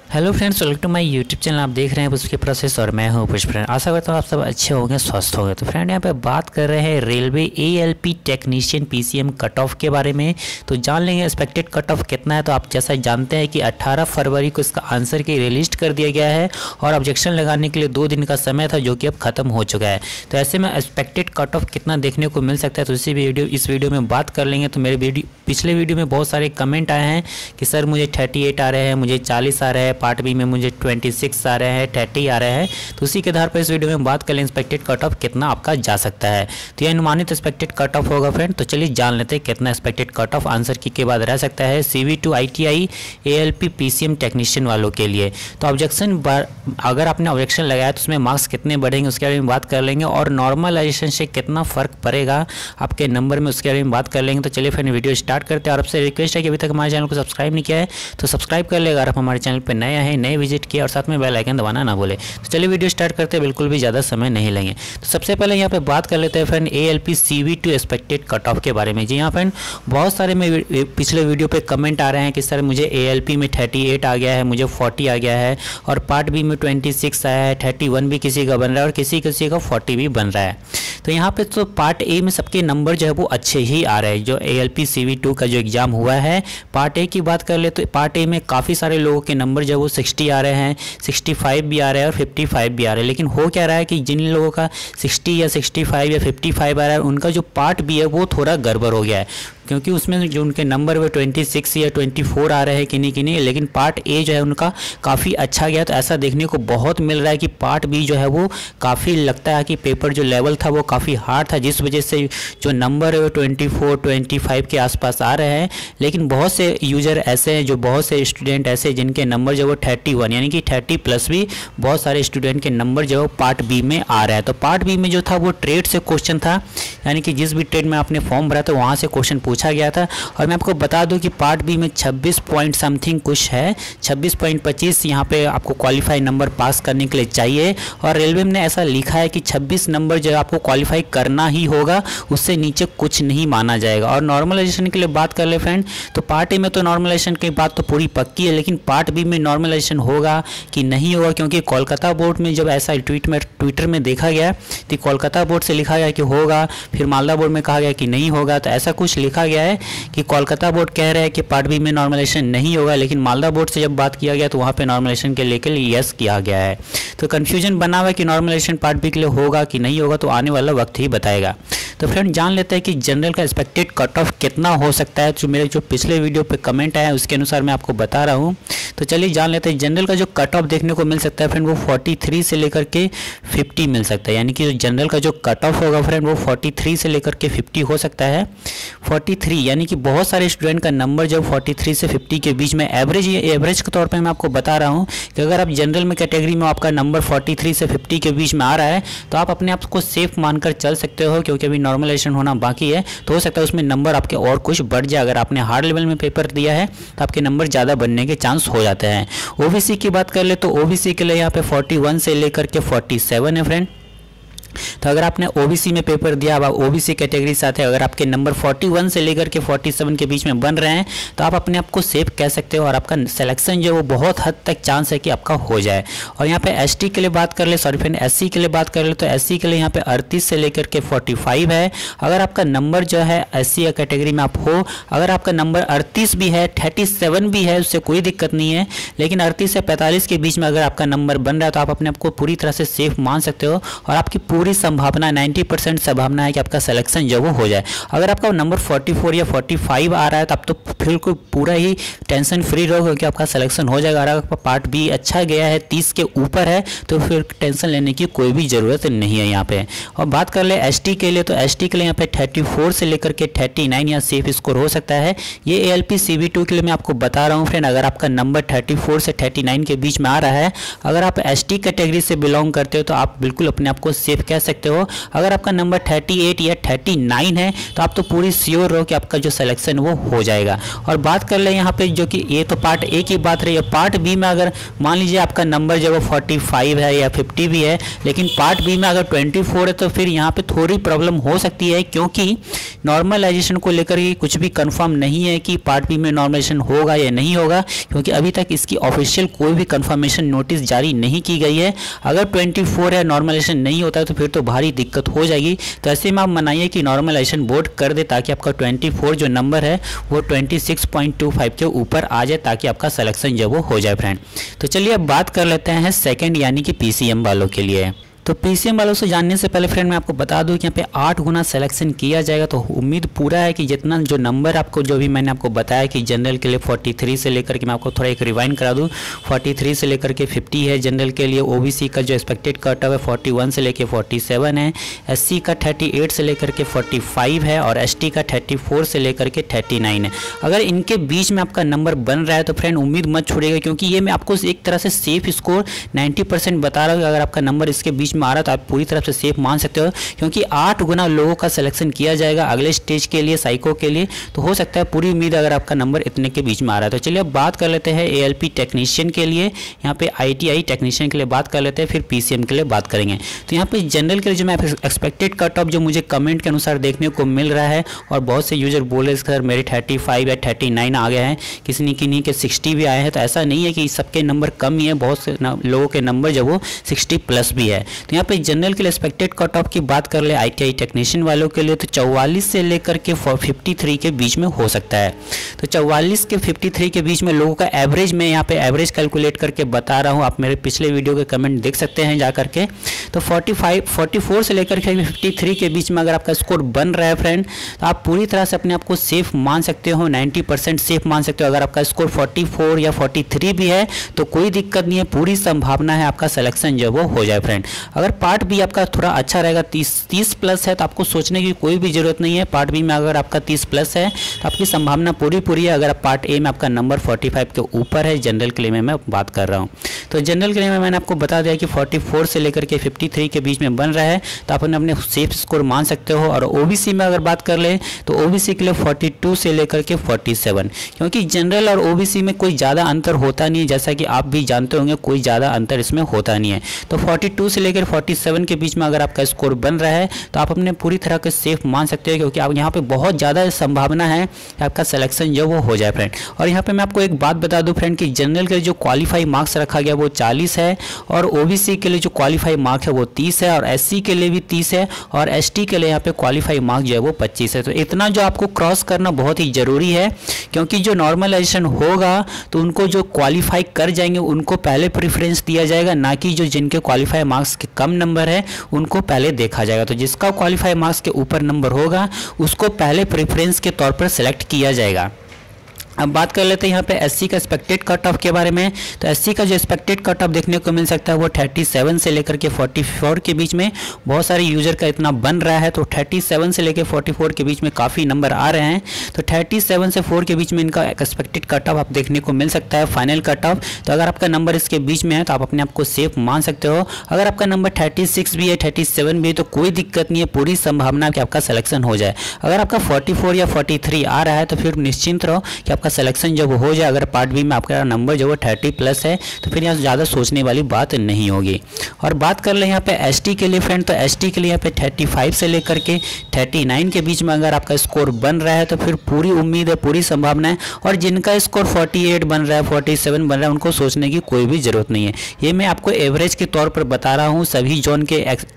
Hello friends, welcome to my YouTube channel. आप देख रहे हैं पुष्प के प्रोसेस और मैं हूं पुष्प। फ्रेंड आशा करता हूं आप सब अच्छे होंगे, स्वस्थ होंगे। तो फ्रेंड यहाँ पे बात कर रहे हैं railway ALP technician PCM cut off के बारे में। तो जान लेंगे एक्सपेक्टेड कट ऑफ कितना है। तो आप जैसा जानते हैं कि 18 फरवरी को इसका आंसर की रिलीज कर दिया गया है और ऑब्जेक्शन लगाने के लिए 2 दिन का समय था, जो कि अब खत्म हो चुका है। तो ऐसे में एक्सपेक्टेड कट ऑफ कितना देखने को मिल सकता है, तो इस वीडियो में बात कर लेंगे। तो मेरे पिछले वीडियो में बहुत सारे कमेंट आए हैं कि सर मुझे 38 आ रहे हैं, मुझे 40 आ रहे हैं, पार्ट बी में मुझे 26 आ रहे हैं, 30 आ रहे हैं। तो उसी के आधार पर इस वीडियो में बात कर लें एक्सपेक्टेड कट ऑफ कितना आपका जा सकता है। तो यह अनुमानित एक्सपेक्टेड कट ऑफ होगा फ्रेंड। तो चलिए जान लेते हैं कितना एक्सपेक्टेड कट ऑफ आंसर की के बाद रह सकता है CV2 ITI ALP PCM technician वालों के लिए। तो ऑब्जेक्शन अगर आपने ऑब्जेक्शन लगाया तो उसमें मार्क्स कितने बढ़ेंगे उसके बारे में बात कर लेंगे, और नॉर्मलाइजेशन से कितना फ़र्क पड़ेगा आपके नंबर में उसके बारे में बात कर लेंगे। तो चलिए फ्रेंड वीडियो स्टार्ट करते हैं। और आपसे रिक्वेस्ट है कि अभी तक हमारे चैनल को सब्सक्राइब नहीं किया है तो सब्सक्राइब कर ले। अगर आप हमारे चैनल पर नए हैं, नए विजिट किया, और साथ में बेल आइकन दबाना ना भूले। तो चलिए वीडियो स्टार्ट करते हैं, बिल्कुल भी ज़्यादा समय नहीं लेंगे। तो सबसे पहले यहाँ पे बात कर लेते हैं friend ALP CV2 expected cut off के बारे में। जी यहाँ फ्रेंड बहुत सारे में पिछले वीडियो पे कमेंट आ रहे हैं कि सर मुझे ALP में 38 आ गया है, मुझे 40 आ गया है, और पार्ट बी में 26 आया है, 31 भी किसी का बन रहा है और किसी का 40 भी बन रहा है। तो यहाँ पे तो पार्ट ए में सबके नंबर जो है वो अच्छे ही आ रहे हैं। जो ALP CV2 का जो एग्ज़ाम हुआ है पार्ट ए की बात कर ले तो पार्ट ए में काफ़ी सारे लोगों के नंबर जो है वो 60 आ रहे हैं, 65 भी आ रहे हैं और 55 भी आ रहे हैं। लेकिन हो क्या रहा है कि जिन लोगों का 60 या 65 या 55 आ रहा है उनका जो पार्ट बी है वो थोड़ा गड़बड़ हो गया है, क्योंकि उसमें जो उनके नंबर वो 26 या 24 आ रहे हैं किन्हीं, लेकिन पार्ट ए जो है उनका काफ़ी अच्छा गया। तो ऐसा देखने को बहुत मिल रहा है कि पार्ट बी जो है वो काफ़ी लगता है कि पेपर जो लेवल था वो काफ़ी हार्ड था, जिस वजह से जो नंबर है वो 24, 25 के आसपास आ रहे हैं। लेकिन बहुत से यूज़र ऐसे हैं, जो बहुत से स्टूडेंट ऐसे जिनके नंबर जो वो 31 यानी कि 30 प्लस भी बहुत सारे स्टूडेंट के नंबर जो है पार्ट बी में आ रहा है। तो पार्ट बी में जो था वो ट्रेड से क्वेश्चन था, यानी कि जिस भी ट्रेड में आपने फॉर्म भरा था वहाँ से क्वेश्चन पूछा गया था। और मैं आपको बता दूं कि पार्ट बी में 26 पॉइंट समथिंग कुछ है, 26.25 यहाँ पे आपको क्वालिफाई नंबर पास करने के लिए चाहिए। और रेलवे ने ऐसा लिखा है कि 26 नंबर जो आपको क्वालिफाई करना ही होगा, उससे नीचे कुछ नहीं माना जाएगा। और नॉर्मलाइजेशन के लिए बात कर ले फ्रेंड, तो पार्ट ए में तो नॉर्मलाइजेशन की बात तो पूरी पक्की है, लेकिन पार्ट बी में नॉर्मलाइजेशन होगा कि नहीं होगा, क्योंकि कोलकाता बोर्ड में जब ऐसा ट्विटर में देखा गया तो कोलकाता बोर्ड से लिखा गया कि होगा, फिर मालदा बोर्ड में कहा गया कि नहीं होगा। तो ऐसा कुछ लिखा गया है कि कोलकाता बोर्ड कह रहा है कि पार्ट बी में नॉर्मलाइजेशन नहीं होगा, लेकिन मालदा बोर्ड से जब बात किया गया तो वहाँ पे नॉर्मलाइजेशन के लेकर यस किया गया है। तो कन्फ्यूजन बना हुआ है कि नॉर्मलाइजेशन पार्ट बी के लिए होगा कि नहीं होगा, तो आने वाला वक्त ही बताएगा। तो फ्रेंड जान लेते हैं कि जनरल का एक्सपेक्टेड कट ऑफ कितना हो सकता है। तो मेरे जो पिछले वीडियो पे कमेंट आया है उसके अनुसार मैं आपको बता रहा हूँ। तो चलिए जान लेते हैं जनरल का जो कट ऑफ देखने को मिल सकता है फ्रेंड वो 43 से लेकर के 50 मिल सकता है। यानी कि जो जनरल का जो कट ऑफ होगा फ्रेंड वो 43 से लेकर के 50 हो सकता है। 43 यानी कि बहुत सारे स्टूडेंट का नंबर जब 43 से 50 के बीच में एवरेज के तौर पे मैं आपको बता रहा हूँ कि अगर आप जनरल में कैटेगरी में आपका नंबर 43 से 50 के बीच में आ रहा है तो आप अपने आप को सेफ मानकर चल सकते हो, क्योंकि अभी नॉर्मलाइजेशन होना बाकी है। तो हो सकता है उसमें नंबर आपके और कुछ बढ़ जाए। अगर आपने हार्ड लेवल में पेपर दिया है तो आपके नंबर ज़्यादा बनने के चांस हो जाते हैं। OBC की बात कर ले तो OBC के लिए यहाँ पे 41 से लेकर के 47 है फ्रेंड। तो अगर आपने OBC में पेपर दिया, अब OBC कैटेगरी साथ है, अगर आपके नंबर 41 से लेकर के 47 के बीच में बन रहे हैं तो आप अपने आप को सेफ कह सकते हो, और आपका सिलेक्शन जो है वो बहुत हद तक चांस है कि आपका हो जाए। और यहाँ पे ST के लिए बात कर ले, सॉरी फ्रेंड SC के लिए बात कर ले तो SC के लिए यहाँ पे 38 से लेकर के 45 है। अगर आपका नंबर जो है SC कैटेगरी में आप हो, अगर आपका नंबर 38 भी है, 37 भी है, उससे कोई दिक्कत नहीं है, लेकिन 38 से 45 के बीच में अगर आपका नंबर बन रहा है तो आप अपने आप को पूरी तरह से सेफ मान सकते हो, और आपकी पूरी संभावना 90% संभावना है कि आपका सिलेक्शन जो वो हो जाए। अगर आपका नंबर 44 या 45 आ रहा है तब तो फिर कोई पूरा ही टेंशन फ्री रहो, क्योंकि आपका सिलेक्शन हो जाएगा। अगर आपका पार्ट बी अच्छा गया है, 30 के ऊपर है, तो फिर टेंशन लेने की कोई भी ज़रूरत नहीं है यहाँ पे। और बात कर ले ST के लिए तो ST के लिए यहाँ पे 34 से लेकर के 39 या सेफ स्कोर हो सकता है। ये ALP CV2 के लिए मैं आपको बता रहा हूँ फ्रेंड। अगर आपका नंबर 34 से 39 के बीच में आ रहा है, अगर आप ST कैटेगरी से बिलोंग करते हो तो आप बिल्कुल अपने आप को सेफ कह सकते हो। अगर आपका नंबर 38 या 39 है तो आप तो पूरी श्योर रहो कि आपका जो सिलेक्शन वो हो जाएगा। और बात कर ले यहाँ पे जो कि ये तो पार्ट ए की बात रही है। पार्ट बी में अगर मान लीजिए आपका नंबर जो 45 है या 50 भी है, लेकिन पार्ट बी में अगर 24 है तो फिर यहाँ पे थोड़ी प्रॉब्लम हो सकती है, क्योंकि नॉर्मलाइजेशन को लेकर ही कुछ भी कंफर्म नहीं है कि पार्ट बी में नॉर्मलाइजेशन होगा या नहीं होगा, क्योंकि अभी तक इसकी ऑफिशियल कोई भी कंफर्मेशन नोटिस जारी नहीं की गई है। अगर 24 है नॉर्मलाइजेशन नहीं होता है तो फिर तो भारी दिक्कत हो जाएगी। तो ऐसे में आप मनाइए कि नॉर्मलाइजेशन बोर्ड कर दे ताकि आपका 24 जो नंबर है वो 26.25 के ऊपर आ जाए, ताकि आपका सिलेक्शन जो वो हो जाए फ्रेंड। तो चलिए अब बात कर लेते हैं सेकंड यानी कि पीसीएम वालों के लिए। तो पीसीएम वालों से जानने से पहले फ्रेंड मैं आपको बता दूं कि यहाँ पे 8 गुना सिलेक्शन किया जाएगा। तो उम्मीद पूरा है कि जितना जो नंबर आपको जो भी मैंने आपको बताया कि जनरल के लिए 43 से लेकर के, मैं आपको थोड़ा एक रिवाइंड करा दूं, 43 से लेकर के 50 है जनरल के लिए। ओबीसी का जो एक्सपेक्टेड कट ऑफ है 41 से लेकर 47 है, एससी का 38 से लेकर के 45 है और एसटी का 34 से लेकर के 39 है। अगर इनके बीच में आपका नंबर बन रहा है तो फ्रेंड उम्मीद मत छोड़िएगा, क्योंकि ये मैं आपको एक तरह से सेफ स्कोर 90% बता रहा हूँ। अगर आपका नंबर इसके बीच में आ रहा तो आप पूरी तरफ से सेफ मान सकते हो, क्योंकि 8 गुना लोगों का सिलेक्शन किया जाएगा अगले स्टेज के लिए साइको के लिए। तो हो सकता है पूरी उम्मीद अगर आपका नंबर इतने के बीच में आ रहा है। तो चलिए अब बात कर लेते हैं एएलपी टेक्नीशियन के लिए, यहाँ पे आईटीआई टेक्नीशियन के लिए बात कर लेते हैं, फिर पीसीएम के लिए बात करेंगे। तो यहाँ पे जनरल के लिए जो मैं एक्सपेक्टेड कट ऑफ जो मुझे कमेंट के अनुसार देखने को मिल रहा है, और बहुत से यूजर बोले सर मेरे 35 या 39 आ गए हैं, किसी किन्हीं के 60 भी आए हैं। तो ऐसा नहीं है कि सबके नंबर कम ही है, बहुत से लोगों के नंबर जो वो 60+ भी है। तो यहाँ पे जनरल के लिए एक्सपेक्टेड कट ऑफ की बात कर ले आईटीआई टेक्नीशियन वालों के लिए तो 44 से लेकर के 53 के बीच में हो सकता है। तो 44 के 53 के बीच में लोगों का एवरेज, मैं यहाँ पे एवरेज कैलकुलेट करके बता रहा हूँ, आप मेरे पिछले वीडियो के कमेंट देख सकते हैं जा करके। तो 44 से लेकर के 53 के बीच में अगर आपका स्कोर बन रहा है फ्रेंड, तो आप पूरी तरह से अपने आप को सेफ मान सकते हो, 90% सेफ मान सकते हो। अगर आपका स्कोर 44 या 43 भी है तो कोई दिक्कत नहीं है, पूरी संभावना है आपका सिलेक्शन जो वो हो जाए फ्रेंड। अगर पार्ट बी आपका थोड़ा अच्छा रहेगा, 30+ है, तो आपको सोचने की कोई भी जरूरत नहीं है। पार्ट बी में अगर आपका 30+ है तो आपकी संभावना पूरी है। अगर पार्ट ए में आपका नंबर 45 के ऊपर है, जनरल के लिए मैं बात कर रहा हूँ, तो जनरल के लिए मैंने आपको बता दिया कि 44 से लेकर के 53 के बीच में बन रहा है, तो आप अपने सेफ स्कोर मान सकते हो। और ओबीसी में अगर बात कर ले तो ओबीसी के लिए 42 से लेकर के 47, क्योंकि जनरल और ओबीसी में कोई ज़्यादा अंतर होता नहीं है, जैसा कि आप भी जानते होंगे कोई ज़्यादा अंतर इसमें होता नहीं है। तो 42 से लेकर 47 के बीच में अगर आपका स्कोर बन रहा है तो आप अपने पूरी तरह के सेफ मान सकते हो, क्योंकि आप यहाँ पे बहुत ज़्यादा संभावना है कि आपका सिलेक्शन जो वो हो जाए फ्रेंड। और यहाँ पे मैं आपको एक बात बता दूँ फ्रेंड कि जनरल के लिए जो क्वालिफाई मार्क्स रखा गया वो 40 है, और ओबीसी के लिए जो क्वालिफाई मार्क है वो 30 है, और एससी के लिए भी 30 है, और एसटी के लिए यहाँ पे क्वालिफाई मार्क जो है वो 25 है। तो इतना जो आपको क्रॉस करना बहुत ही ज़रूरी है, क्योंकि जो नॉर्मलाइजेशन होगा तो उनको जो क्वालिफाई कर जाएंगे उनको पहले प्रेफरेंस दिया जाएगा, ना कि जो जिनके क्वालिफाई मार्क्स के कम नंबर है उनको पहले देखा जाएगा। तो जिसका क्वालिफाई मार्क्स के ऊपर नंबर होगा उसको पहले प्रेफरेंस के तौर पर सिलेक्ट किया जाएगा। अब बात कर लेते हैं यहाँ पे एससी का एक्सपेक्टेड कट ऑफ के बारे में। तो एससी का जो एक्सपेक्टेड कट ऑफ देखने को मिल सकता है वो 37 से लेकर के 44 के बीच में बहुत सारे यूजर का इतना बन रहा है। तो 37 से लेकर 44 के बीच में काफ़ी नंबर आ रहे हैं। तो 37 से 4 के बीच में इनका एक्सपेक्टेड कट ऑफ आप देखने को मिल सकता है, फाइनल कट ऑफ। तो अगर आपका नंबर इसके बीच में है तो आप अपने आप को सेफ मान सकते हो। अगर आपका नंबर 36 भी है, 37 भी है, तो कोई दिक्कत नहीं है, पूरी संभावना कि आपका सिलेक्शन हो जाए। अगर आपका 44 या 43 आ रहा है तो फिर निश्चिंत रहो कि आपका सिलेक्शन जब हो जाए। अगर पार्ट बी में आपका नंबर जो वो 30+ है तो फिर यहाँ ज़्यादा सोचने वाली बात नहीं होगी। और बात कर ले यहाँ पे एसटी के लिए फ्रेंड, तो एसटी के लिए यहाँ पे 35 से लेकर के 39 के बीच में अगर आपका स्कोर बन रहा है तो फिर पूरी उम्मीद है, पूरी संभावना है। और जिनका स्कोर 48 बन रहा है, 47 बन रहा है, उनको सोचने की कोई भी ज़रूरत नहीं है। ये मैं आपको एवरेज के तौर पर बता रहा हूँ, सभी जोन के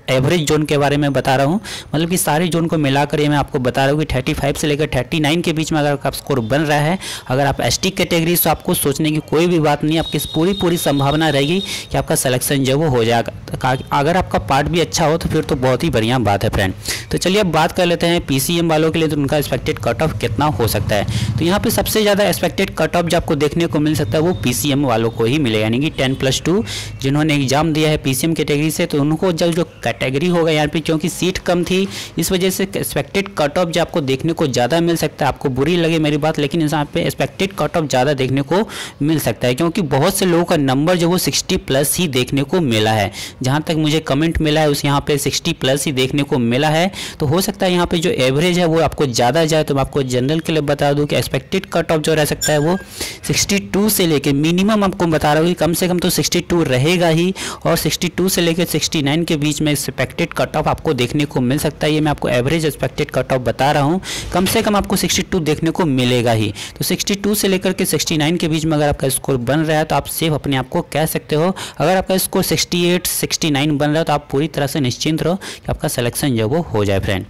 एवरेज जोन के बारे में बता रहा हूँ, मतलब कि सारे जोन को मिलाकर ये मैं आपको बता रहा हूँ कि 35 से लेकर 39 के बीच में अगर आपका स्कोर बन रहा है, अगर आप एसटी कैटेगरी, तो आपको सोचने की कोई भी बात नहीं, आपकी पूरी संभावना रहेगी कि आपका सिलेक्शन जो वो हो जाएगा। अगर आपका पार्ट भी अच्छा हो तो फिर तो बहुत ही बढ़िया बात है फ्रेंड। तो चलिए अब बात कर लेते हैं पीसीएम वालों के लिए, तो उनका एक्सपेक्टेड कट ऑफ कितना हो सकता है। तो यहाँ पे सबसे ज़्यादा एक्सपेक्टेड कट ऑफ जो आपको देखने को मिल सकता है वो पीसीएम वालों को ही मिलेगा, यानी कि 10+2 जिन्होंने एग्जाम दिया है पीसीएम कैटेगरी से, तो उनको जब जो कैटेगरी होगा यहाँ पे, क्योंकि सीट कम थी इस वजह से एक्सपेक्टेड कट ऑफ जो आपको देखने को ज़्यादा मिल सकता है। आपको बुरी लगे मेरी बात, लेकिन यहाँ पे एक्सपेक्टेड कट ऑफ ज़्यादा देखने को मिल सकता है, क्योंकि बहुत से लोगों का नंबर जो वो 60 प्लस ही देखने को मिला है। जहाँ तक मुझे कमेंट मिला है उस यहाँ पे 60 प्लस ही देखने को मिला है। तो हो सकता है यहाँ पे जो एवरेज है वो आपको ज़्यादा जाए। तो मैं आपको जनरल के लिए बता दूँ कि एक्सपेक्टेड कट ऑफ जो रह सकता है वो 62 से लेकर मिनिमम आपको बता रहा हूँ कि कम से कम तो 62 रहेगा ही, और 62 से लेकर 69 के बीच में एक्सपेक्टेड कट ऑफ आपको देखने को मिल सकता है। ये मैं आपको एवरेज एक्सपेक्टेड कट ऑफ बता रहा हूँ, कम से कम आपको 62 देखने को मिलेगा ही। तो 62 से लेकर के 69 के बीच में अगर आपका स्कोर बन रहा है तो आप सेफ अपने आप को कह सकते हो। अगर आपका स्कोर 68 69 बन रहा है तो आप पूरी तरह से निश्चिंत रहो कि आपका सिलेक्शन जो वो हो जाए फ्रेंड।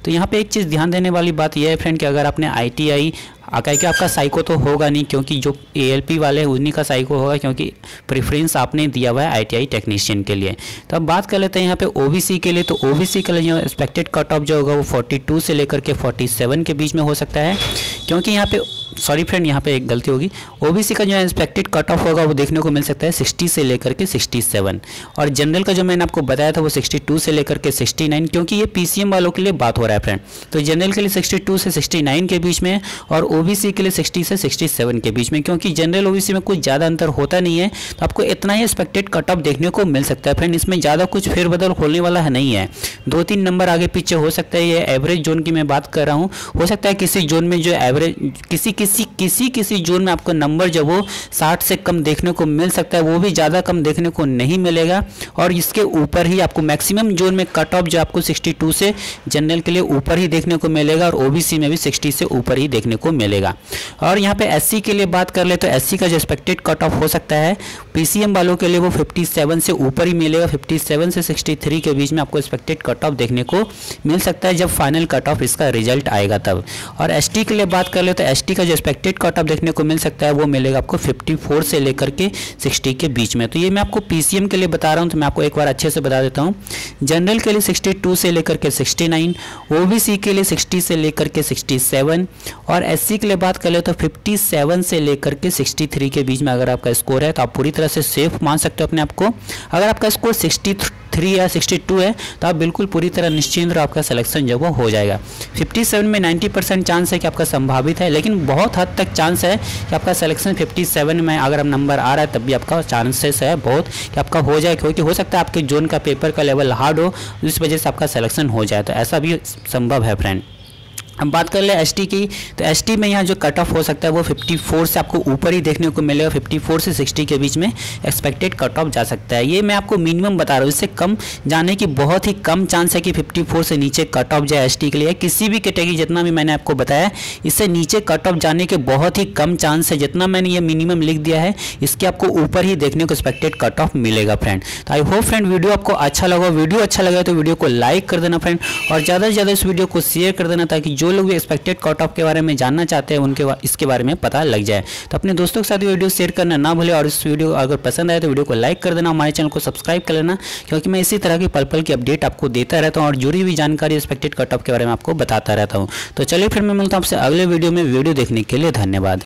तो यहाँ पे एक चीज़ ध्यान देने वाली बात यह है फ्रेंड कि अगर आपने ITI कि आपका साइको तो होगा नहीं, क्योंकि जो ALP वाले हैं उन्हीं का साइको होगा, क्योंकि प्रेफरेंस आपने दिया हुआ है ITI टेक्नीशियन के लिए। तो अब बात कर लेते हैं यहाँ पे OBC के लिए। तो OBC के लिए एक्सपेक्टेड कट ऑफ जो होगा वो 42 से लेकर के 47 के बीच में हो सकता है, क्योंकि यहाँ पे सॉरी फ्रेंड यहाँ पे एक गलती होगी। OBC का जो एक्सपेक्टेड कट ऑफ होगा वो देखने को मिल सकता है 60 से लेकर के 67, और जनरल का जो मैंने आपको बताया था वो 62 से लेकर के 69, क्योंकि ये PCM वालों के लिए बात हो रहा है फ्रेंड। तो जनरल के लिए 62 से 69 के बीच में, और OBC के लिए 60 से 67 के बीच में, क्योंकि जनरल OBC में कुछ ज़्यादा अंतर होता नहीं है। तो आपको इतना ही एक्सपेक्टेड कट ऑफ देखने को मिल सकता है फ्रेंड। इसमें ज़्यादा कुछ फेरबदल होने वाला है नहीं है, 2-3 नंबर आगे पीछे हो सकता है। ये एवरेज जोन की मैं बात कर रहा हूँ। हो सकता है किसी जोन में जो एवरेज किसी जोन में आपको नंबर जो वो 60 से कम देखने को मिल सकता है, वो भी ज़्यादा कम देखने को नहीं मिलेगा, और इसके ऊपर ही आपको मैक्सिमम जोन में कट ऑफ जो आपको 62 से जनरल के लिए ऊपर ही देखने को मिलेगा, और OBC में भी 60 से ऊपर ही देखने को मिलेगा। और यहाँ पे SC के लिए बात कर ले तो SC का जो एक्सपेक्टेड कट ऑफ हो सकता है PCM वालों के लिए वो 57 से ऊपर ही मिलेगा। 57 से 63 के बीच में आपको एक्सपेक्टेड कट ऑफ देखने को मिल सकता है जब फाइनल कट ऑफ इसका रिजल्ट आएगा तब। और ST के लिए बात कर ले तो ST का जो एक्सपेक्टेड कट ऑफ देखने को मिल सकता है वो मिलेगा आपको 54 से लेकर के 60 के बीच में। तो ये मैं आपको PCM के लिए बता रहा हूँ, तो मैं आपको एक बार अच्छे से बता देता हूँ। जनरल के लिए 62 से लेकर के 69, OBC के लिए 60 से लेकर के 67, और SC के लिए बात कर ले तो 57 से लेकर के 63 के बीच में अगर आपका स्कोर है तो आप पूरी तरह से सेफ मान सकते हो अपने आप को। अगर आपका स्कोर 63 या 62 है तो आप बिल्कुल पूरी तरह निश्चिंत रहो, आपका सिलेक्शन जो वो हो जाएगा। 57 में 90% चांस है कि आपका संभावित है, लेकिन बहुत हद तक चांस है कि आपका सिलेक्शन 57 में अगर हम नंबर आ रहा है तब भी आपका चांसेस है बहुत कि आपका हो जाए, क्योंकि हो सकता है आपके जोन का पेपर का लेवल हार्ड हो, इस वजह से आपका सिलेक्शन हो जाए। तो ऐसा भी संभव है फ्रेंड। अब बात कर ले ST की, तो ST में यहाँ जो कट ऑफ हो सकता है वो 54 से आपको ऊपर ही देखने को मिलेगा। 54 से 60 के बीच में एक्सपेक्टेड कट ऑफ जा सकता है। ये मैं आपको मिनिमम बता रहा हूँ, इससे कम जाने की बहुत ही कम चांस है कि 54 से नीचे कट ऑफ जाए ST के लिए। किसी भी कैटेगरी जितना भी मैंने आपको बताया इससे नीचे कट ऑफ जाने के बहुत ही कम चांस है। जितना मैंने ये मिनिमम लिख दिया है इसके आपको ऊपर ही देखने को एक्सपेक्टेड कट ऑफ मिलेगा फ्रेंड। तो आई होप फ्रेंड वीडियो आपको अच्छा लगा। वीडियो अच्छा लगा तो वीडियो को लाइक कर देना फ्रेंड, और ज़्यादा से ज़्यादा इस वीडियो को शेयर कर देना, ताकि जो लोग भी एक्सपेक्टेड कट ऑफ के बारे में जानना चाहते हैं उनके इसके बारे में पता लग जाए। तो अपने दोस्तों के साथ वीडियो शेयर करना ना भूले, और इस वीडियो अगर पसंद आए तो वीडियो को लाइक कर देना, हमारे चैनल को सब्सक्राइब कर लेना, क्योंकि मैं इसी तरह की पल पल की अपडेट आपको देता रहता हूँ और जुड़ी हुई जानकारी एक्सपेक्टेड कट ऑफ के बारे में आपको बताता रहता हूँ। तो चलिए फिर मैं मिलता हूँ आपसे अगले वीडियो में। वीडियो देखने के लिए धन्यवाद।